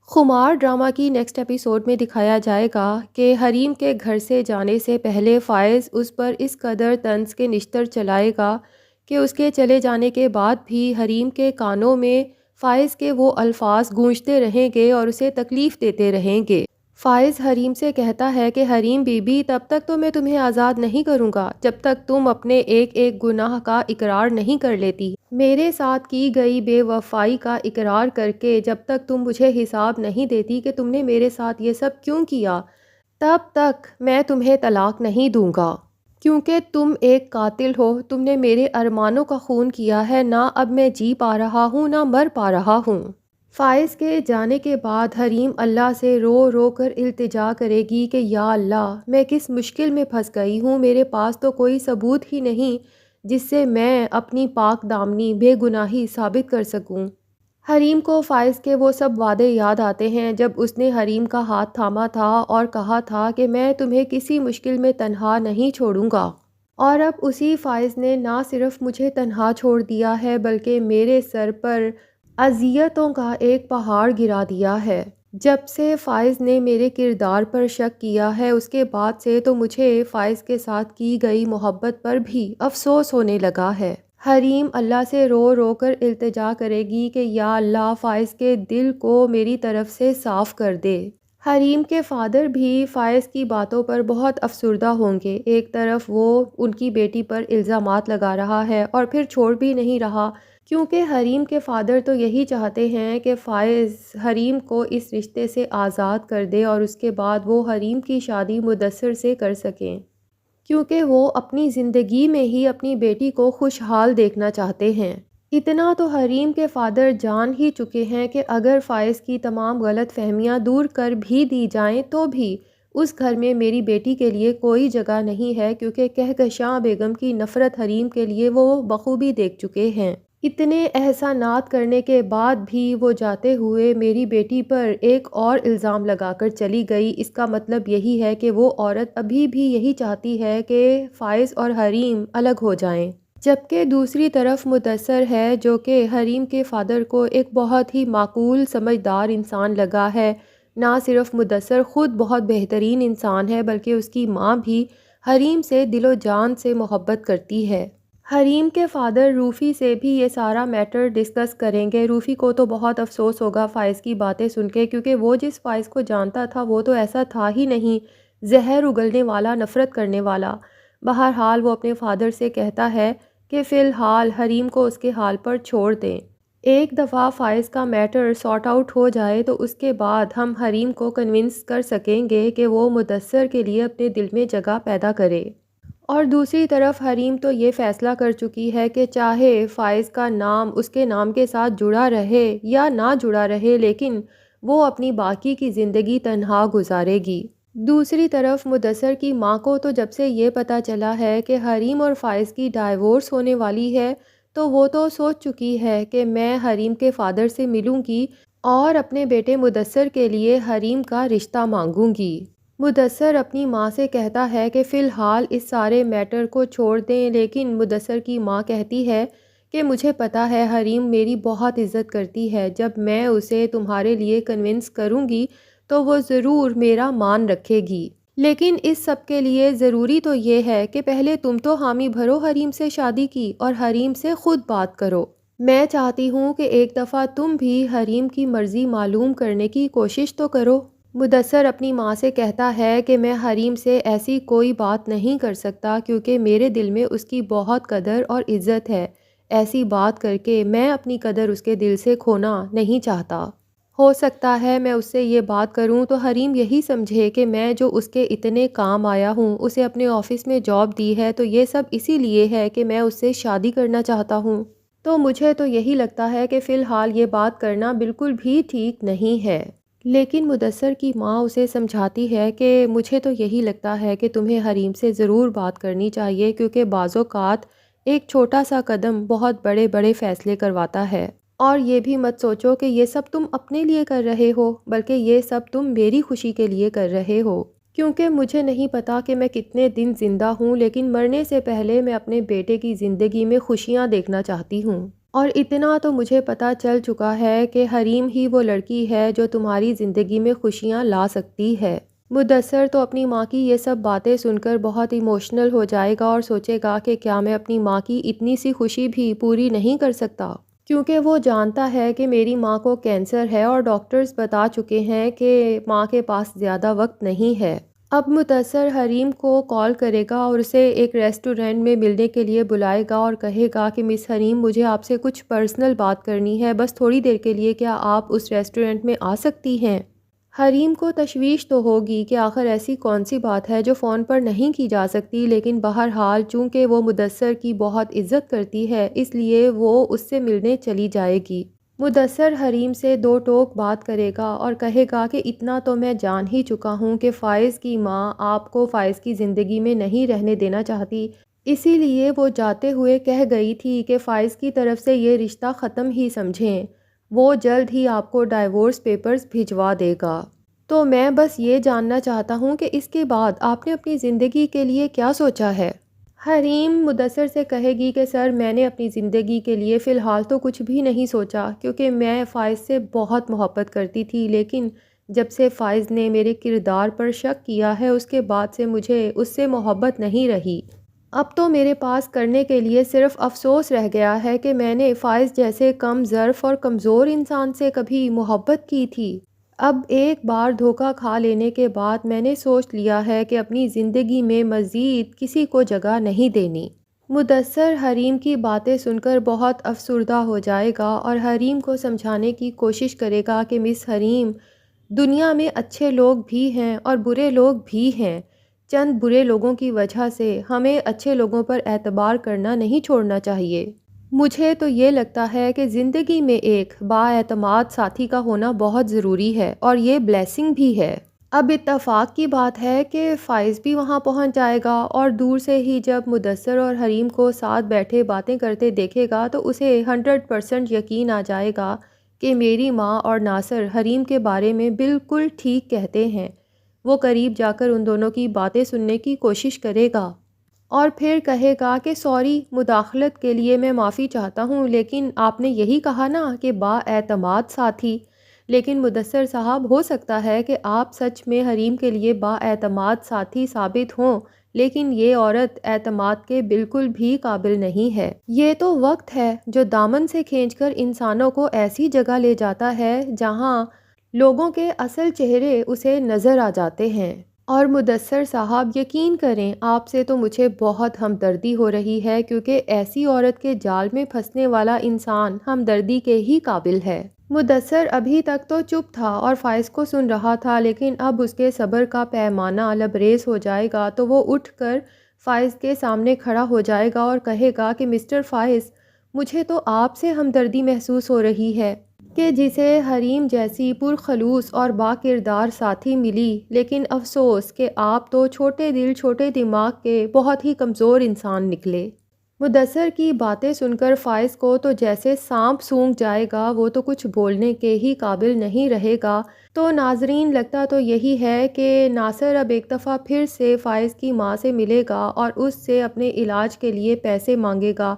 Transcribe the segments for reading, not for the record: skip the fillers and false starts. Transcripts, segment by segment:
خمار ڈرامہ کی next episode میں دکھایا جائے گا کہ حریم کے گھر سے جانے سے پہلے فائز اس پر اس قدر طنز کے نشتر چلائے گا کہ اس کے چلے جانے کے بعد بھی حریم کے کانوں میں فائز کے وہ الفاظ گونجتے رہیں گے اور اسے تکلیف دیتے رہیں گے۔ فائز حریم سے کہتا ہے کہ حریم بی بی، تب تک تو میں تمہیں آزاد نہیں کروں گا جب تک تم اپنے ایک ایک گناہ کا اقرار نہیں کر لیتی، میرے ساتھ کی گئی بے وفائی کا اقرار کر کے جب تک تم مجھے حساب نہیں دیتی کہ تم نے میرے ساتھ یہ سب کیوں کیا، تب تک میں تمہیں طلاق نہیں دوں گا، کیونکہ تم ایک قاتل ہو، تم نے میرے ارمانوں کا خون کیا ہے، نہ اب میں جی پا رہا ہوں نہ مر پا رہا ہوں۔ فائز کے جانے کے بعد حریم اللہ سے رو رو کر التجا کرے گی کہ یا اللہ، میں کس مشکل میں پھنس گئی ہوں، میرے پاس تو کوئی ثبوت ہی نہیں جس سے میں اپنی پاک دامنی بے گناہی ثابت کر سکوں۔ حریم کو فائز کے وہ سب وعدے یاد آتے ہیں جب اس نے حریم کا ہاتھ تھاما تھا اور کہا تھا کہ میں تمہیں کسی مشکل میں تنہا نہیں چھوڑوں گا، اور اب اسی فائز نے نہ صرف مجھے تنہا چھوڑ دیا ہے بلکہ میرے سر پر اذیتوں کا ایک پہاڑ گرا دیا ہے۔ جب سے فائز نے میرے کردار پر شک کیا ہے اس کے بعد سے تو مجھے فائز کے ساتھ کی گئی محبت پر بھی افسوس ہونے لگا ہے۔ حریم اللہ سے رو رو کر التجا کرے گی کہ یا اللہ، فائز کے دل کو میری طرف سے صاف کر دے۔ حریم کے فادر بھی فائز کی باتوں پر بہت افسردہ ہوں گے۔ ایک طرف وہ ان کی بیٹی پر الزامات لگا رہا ہے اور پھر چھوڑ بھی نہیں رہا، کیونکہ حریم کے فادر تو یہی چاہتے ہیں کہ فائز حریم کو اس رشتے سے آزاد کر دے اور اس کے بعد وہ حریم کی شادی مدثر سے کر سکیں، کیونکہ وہ اپنی زندگی میں ہی اپنی بیٹی کو خوشحال دیکھنا چاہتے ہیں۔ اتنا تو حریم کے فادر جان ہی چکے ہیں کہ اگر فائز کی تمام غلط فہمیاں دور کر بھی دی جائیں تو بھی اس گھر میں میری بیٹی کے لیے کوئی جگہ نہیں ہے، کیونکہ کہکشاں بیگم کی نفرت حریم کے لیے وہ بخوبی دیکھ چکے ہیں۔ اتنے احسانات کرنے کے بعد بھی وہ جاتے ہوئے میری بیٹی پر ایک اور الزام لگا کر چلی گئی۔ اس کا مطلب یہی ہے کہ وہ عورت ابھی بھی یہی چاہتی ہے کہ فائز اور حریم الگ ہو جائیں، جبکہ دوسری طرف مدثر ہے جو کہ حریم کے فادر کو ایک بہت ہی معقول سمجھدار انسان لگا ہے۔ نہ صرف مدثر خود بہت بہترین انسان ہے بلکہ اس کی ماں بھی حریم سے دل و جان سے محبت کرتی ہے۔ حریم کے فادر روفی سے بھی یہ سارا میٹر ڈسکس کریں گے۔ روفی کو تو بہت افسوس ہوگا فائز کی باتیں سن کے، کیونکہ وہ جس فائز کو جانتا تھا وہ تو ایسا تھا ہی نہیں، زہر اگلنے والا، نفرت کرنے والا۔ بہرحال وہ اپنے فادر سے کہتا ہے کہ فی الحال حریم کو اس کے حال پر چھوڑ دیں، ایک دفعہ فائز کا میٹر سارٹ آؤٹ ہو جائے تو اس کے بعد ہم حریم کو کنونس کر سکیں گے کہ وہ مدثر کے لیے اپنے دل میں جگہ پیدا کرے۔ اور دوسری طرف حریم تو یہ فیصلہ کر چکی ہے کہ چاہے فائز کا نام اس کے نام کے ساتھ جڑا رہے یا نہ جڑا رہے، لیکن وہ اپنی باقی کی زندگی تنہا گزارے گی۔ دوسری طرف مدثر کی ماں کو تو جب سے یہ پتہ چلا ہے کہ حریم اور فائز کی ڈائیورس ہونے والی ہے تو وہ تو سوچ چکی ہے کہ میں حریم کے فادر سے ملوں گی اور اپنے بیٹے مدثر کے لیے حریم کا رشتہ مانگوں گی۔ مدثر اپنی ماں سے کہتا ہے کہ فی الحال اس سارے میٹر کو چھوڑ دیں، لیکن مدثر کی ماں کہتی ہے کہ مجھے پتہ ہے حریم میری بہت عزت کرتی ہے، جب میں اسے تمہارے لیے کنونس کروں گی تو وہ ضرور میرا مان رکھے گی، لیکن اس سب کے لیے ضروری تو یہ ہے کہ پہلے تم تو حامی بھرو حریم سے شادی کی اور حریم سے خود بات کرو۔ میں چاہتی ہوں کہ ایک دفعہ تم بھی حریم کی مرضی معلوم کرنے کی کوشش تو کرو۔ مدثر اپنی ماں سے کہتا ہے کہ میں حریم سے ایسی کوئی بات نہیں کر سکتا کیونکہ میرے دل میں اس کی بہت قدر اور عزت ہے، ایسی بات کر کے میں اپنی قدر اس کے دل سے کھونا نہیں چاہتا۔ ہو سکتا ہے میں اس سے یہ بات کروں تو حریم یہی سمجھے کہ میں جو اس کے اتنے کام آیا ہوں، اسے اپنے آفس میں جاب دی ہے تو یہ سب اسی لیے ہے کہ میں اس سے شادی کرنا چاہتا ہوں۔ تو مجھے تو یہی لگتا ہے کہ فی الحال یہ بات کرنا بالکل بھی ٹھیک نہیں ہے، لیکن مدثر کی ماں اسے سمجھاتی ہے کہ مجھے تو یہی لگتا ہے کہ تمہیں حریم سے ضرور بات کرنی چاہیے، کیونکہ بعض اوقات ایک چھوٹا سا قدم بہت بڑے بڑے فیصلے کرواتا ہے، اور یہ بھی مت سوچو کہ یہ سب تم اپنے لیے کر رہے ہو بلکہ یہ سب تم میری خوشی کے لیے کر رہے ہو، کیونکہ مجھے نہیں پتا کہ میں کتنے دن زندہ ہوں، لیکن مرنے سے پہلے میں اپنے بیٹے کی زندگی میں خوشیاں دیکھنا چاہتی ہوں، اور اتنا تو مجھے پتہ چل چکا ہے کہ حریم ہی وہ لڑکی ہے جو تمہاری زندگی میں خوشیاں لا سکتی ہے۔ مدثر تو اپنی ماں کی یہ سب باتیں سن کر بہت ایموشنل ہو جائے گا اور سوچے گا کہ کیا میں اپنی ماں کی اتنی سی خوشی بھی پوری نہیں کر سکتا، کیونکہ وہ جانتا ہے کہ میری ماں کو کینسر ہے اور ڈاکٹرز بتا چکے ہیں کہ ماں کے پاس زیادہ وقت نہیں ہے۔ اب مدثر حریم کو کال کرے گا اور اسے ایک ریسٹورینٹ میں ملنے کے لیے بلائے گا اور کہے گا کہ مس حریم، مجھے آپ سے کچھ پرسنل بات کرنی ہے، بس تھوڑی دیر کے لیے کیا آپ اس ریسٹورینٹ میں آ سکتی ہیں؟ حریم کو تشویش تو ہوگی کہ آخر ایسی کون سی بات ہے جو فون پر نہیں کی جا سکتی، لیکن بہرحال چونکہ وہ مدثر کی بہت عزت کرتی ہے اس لیے وہ اس سے ملنے چلی جائے گی۔ مدثر حریم سے دو ٹوک بات کرے گا اور کہے گا کہ اتنا تو میں جان ہی چکا ہوں کہ فائز کی ماں آپ کو فائز کی زندگی میں نہیں رہنے دینا چاہتی، اسی لیے وہ جاتے ہوئے کہہ گئی تھی کہ فائز کی طرف سے یہ رشتہ ختم ہی سمجھیں، وہ جلد ہی آپ کو ڈائیورس پیپرز بھجوا دے گا۔ تو میں بس یہ جاننا چاہتا ہوں کہ اس کے بعد آپ نے اپنی زندگی کے لیے کیا سوچا ہے؟ حریم مدثر سے کہے گی کہ سر، میں نے اپنی زندگی کے لیے فی الحال تو کچھ بھی نہیں سوچا، کیونکہ میں فائز سے بہت محبت کرتی تھی، لیکن جب سے فائز نے میرے کردار پر شک کیا ہے اس کے بعد سے مجھے اس سے محبت نہیں رہی۔ اب تو میرے پاس کرنے کے لیے صرف افسوس رہ گیا ہے کہ میں نے فائز جیسے کم ظرف اور کمزور انسان سے کبھی محبت کی تھی۔ اب ایک بار دھوکہ کھا لینے کے بعد میں نے سوچ لیا ہے کہ اپنی زندگی میں مزید کسی کو جگہ نہیں دینی۔ مدثر حریم کی باتیں سن کر بہت افسردہ ہو جائے گا اور حریم کو سمجھانے کی کوشش کرے گا کہ مس حریم، دنیا میں اچھے لوگ بھی ہیں اور برے لوگ بھی ہیں، چند برے لوگوں کی وجہ سے ہمیں اچھے لوگوں پر اعتبار کرنا نہیں چھوڑنا چاہیے۔ مجھے تو یہ لگتا ہے کہ زندگی میں ایک بااعتماد ساتھی کا ہونا بہت ضروری ہے اور یہ بلیسنگ بھی ہے۔ اب اتفاق کی بات ہے کہ فائز بھی وہاں پہنچ جائے گا اور دور سے ہی جب مدثر اور حریم کو ساتھ بیٹھے باتیں کرتے دیکھے گا تو اسے 100% یقین آ جائے گا کہ میری ماں اور ناصر حریم کے بارے میں بالکل ٹھیک کہتے ہیں۔ وہ قریب جا کر ان دونوں کی باتیں سننے کی کوشش کرے گا اور پھر کہے گا کہ سوری، مداخلت کے لیے میں معافی چاہتا ہوں، لیکن آپ نے یہی کہا نا کہ بااعتماد ساتھی، لیکن مدثر صاحب، ہو سکتا ہے کہ آپ سچ میں حریم کے لیے بااعتماد ساتھی ثابت ہوں، لیکن یہ عورت اعتماد کے بالکل بھی قابل نہیں ہے۔ یہ تو وقت ہے جو دامن سے کھینچ کر انسانوں کو ایسی جگہ لے جاتا ہے جہاں لوگوں کے اصل چہرے اسے نظر آ جاتے ہیں۔ اور مدثر صاحب، یقین کریں، آپ سے تو مجھے بہت ہمدردی ہو رہی ہے، کیونکہ ایسی عورت کے جال میں پھنسنے والا انسان ہمدردی کے ہی قابل ہے۔ مدثر ابھی تک تو چپ تھا اور فائز کو سن رہا تھا، لیکن اب اس کے صبر کا پیمانہ لبریز ہو جائے گا تو وہ اٹھ کر فائز کے سامنے کھڑا ہو جائے گا اور کہے گا کہ مسٹر فائز، مجھے تو آپ سے ہمدردی محسوس ہو رہی ہے کہ جسے حریم جیسی پرخلوص اور با کردار ساتھی ملی، لیکن افسوس کہ آپ تو چھوٹے دل چھوٹے دماغ کے بہت ہی کمزور انسان نکلے۔ مدثر کی باتیں سن کر فائز کو تو جیسے سانپ سونگھ جائے گا، وہ تو کچھ بولنے کے ہی قابل نہیں رہے گا۔ تو ناظرین، لگتا تو یہی ہے کہ ناصر اب ایک دفعہ پھر سے فائز کی ماں سے ملے گا اور اس سے اپنے علاج کے لیے پیسے مانگے گا،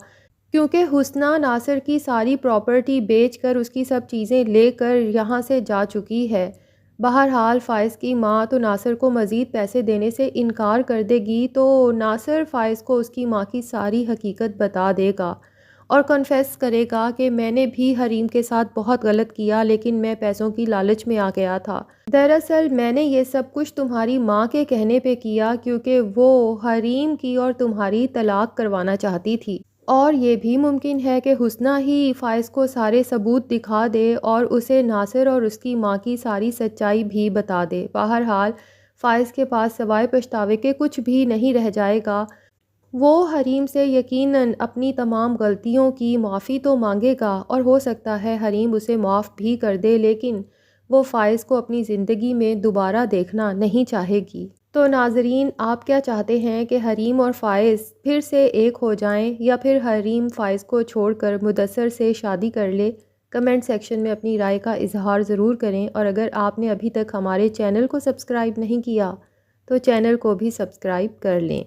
کیونکہ حسنہ ناصر کی ساری پراپرٹی بیچ کر اس کی سب چیزیں لے کر یہاں سے جا چکی ہے۔ بہرحال فائز کی ماں تو ناصر کو مزید پیسے دینے سے انکار کر دے گی، تو ناصر فائز کو اس کی ماں کی ساری حقیقت بتا دے گا اور کنفیس کرے گا کہ میں نے بھی حریم کے ساتھ بہت غلط کیا، لیکن میں پیسوں کی لالچ میں آ گیا تھا۔ دراصل میں نے یہ سب کچھ تمہاری ماں کے کہنے پہ کیا، کیونکہ وہ حریم کی اور تمہاری طلاق کروانا چاہتی تھی، اور یہ بھی ممکن ہے کہ حسنہ ہی فائز کو سارے ثبوت دکھا دے اور اسے ناصر اور اس کی ماں کی ساری سچائی بھی بتا دے۔ بہرحال فائز کے پاس سوائے پچھتاوے کے کچھ بھی نہیں رہ جائے گا۔ وہ حریم سے یقیناً اپنی تمام غلطیوں کی معافی تو مانگے گا اور ہو سکتا ہے حریم اسے معاف بھی کر دے، لیکن وہ فائز کو اپنی زندگی میں دوبارہ دیکھنا نہیں چاہے گی۔ تو ناظرین، آپ کیا چاہتے ہیں کہ حریم اور فائز پھر سے ایک ہو جائیں یا پھر حریم فائز کو چھوڑ کر مدثر سے شادی کر لے؟ کمنٹ سیکشن میں اپنی رائے کا اظہار ضرور کریں، اور اگر آپ نے ابھی تک ہمارے چینل کو سبسکرائب نہیں کیا تو چینل کو بھی سبسکرائب کر لیں۔